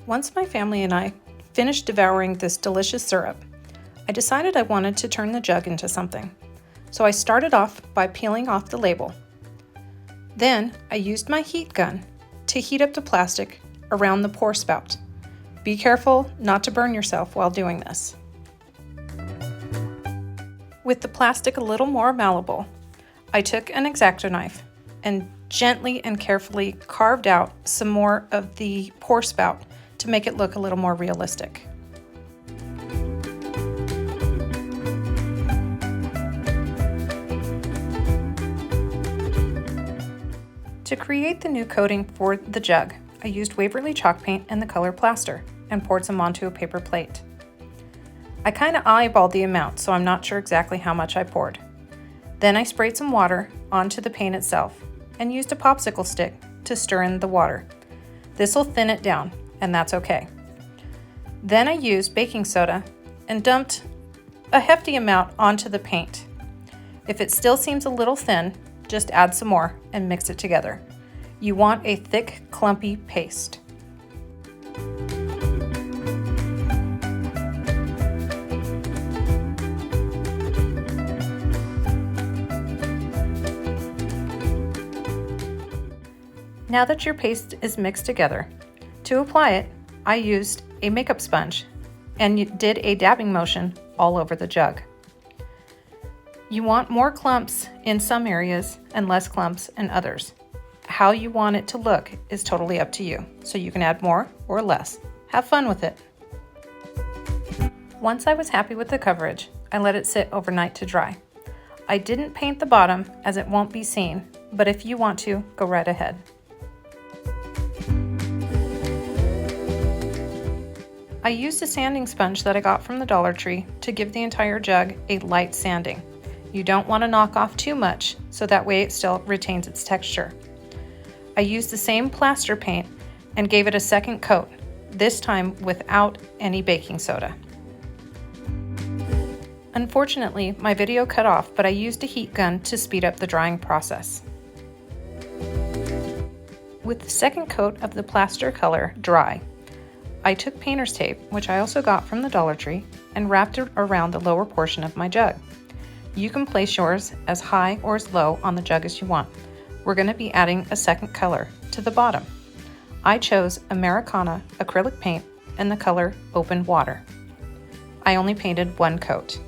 Once my family and I finished devouring this delicious syrup, I decided I wanted to turn the jug into something. So I started off by peeling off the label. Then I used my heat gun to heat up the plastic around the pour spout. Be careful not to burn yourself while doing this. With the plastic a little more malleable, I took an X-Acto knife and gently and carefully carved out some more of the pour spout to make it look a little more realistic. To create the new coating for the jug, I used Waverly chalk paint and the color plaster and poured some onto a paper plate. I kind of eyeballed the amount, so I'm not sure exactly how much I poured. Then I sprayed some water onto the paint itself and used a popsicle stick to stir in the water. This will thin it down, and that's okay. Then I used baking soda and dumped a hefty amount onto the paint. If it still seems a little thin, just add some more and mix it together. You want a thick, clumpy paste. Now that your paste is mixed together, to apply it, I used a makeup sponge and did a dabbing motion all over the jug. You want more clumps in some areas and less clumps in others. How you want it to look is totally up to you, so you can add more or less. Have fun with it. Once I was happy with the coverage, I let it sit overnight to dry. I didn't paint the bottom as it won't be seen, but if you want to, go right ahead. I used a sanding sponge that I got from the Dollar Tree to give the entire jug a light sanding. You don't want to knock off too much, so that way it still retains its texture. I used the same plaster paint and gave it a second coat, this time without any baking soda. Unfortunately, my video cut off, but I used a heat gun to speed up the drying process. With the second coat of the plaster color dry, I took painter's tape, which I also got from the Dollar Tree, and wrapped it around the lower portion of my jug. You can place yours as high or as low on the jug as you want. We're going to be adding a second color to the bottom. I chose Americana acrylic paint in the color Open Water. I only painted one coat.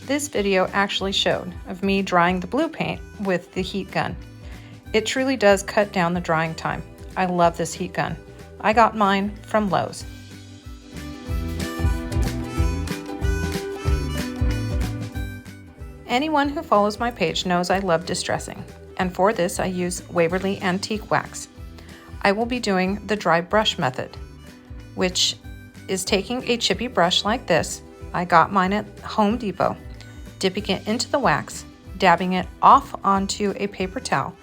This video actually showed of me drying the blue paint with the heat gun. It truly does cut down the drying time. I love this heat gun. I got mine from Lowe's. Anyone who follows my page knows I love distressing, and for this I use Waverly Antique Wax. I will be doing the dry brush method, which is taking a chippy brush like this. I got mine at Home Depot, dipping it into the wax, dabbing it off onto a paper towel,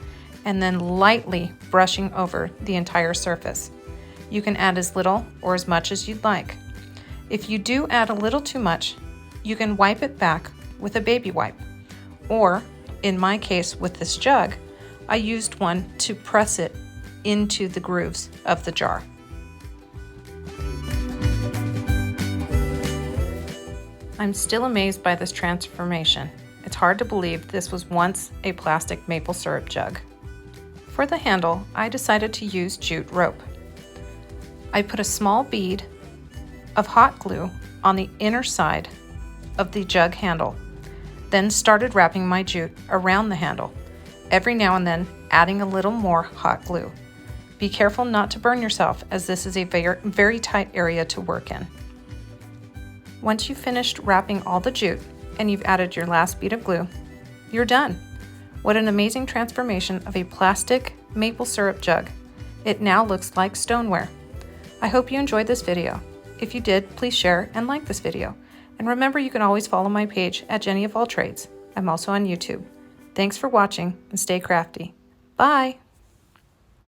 and then lightly brushing over the entire surface. You can add as little or as much as you'd like. If you do add a little too much, you can wipe it back with a baby wipe. Or, in my case with this jug, I used one to press it into the grooves of the jar. I'm still amazed by this transformation. It's hard to believe this was once a plastic maple syrup jug. For the handle, I decided to use jute rope. I put a small bead of hot glue on the inner side of the jug handle, then started wrapping my jute around the handle, every now and then adding a little more hot glue. Be careful not to burn yourself, as this is a very tight area to work in. Once you've finished wrapping all the jute and you've added your last bead of glue, you're done. What an amazing transformation of a plastic maple syrup jug. It now looks like stoneware. I hope you enjoyed this video. If you did, please share and like this video. And remember, you can always follow my page at Jenny of All Trades. I'm also on YouTube. Thanks for watching and stay crafty. Bye!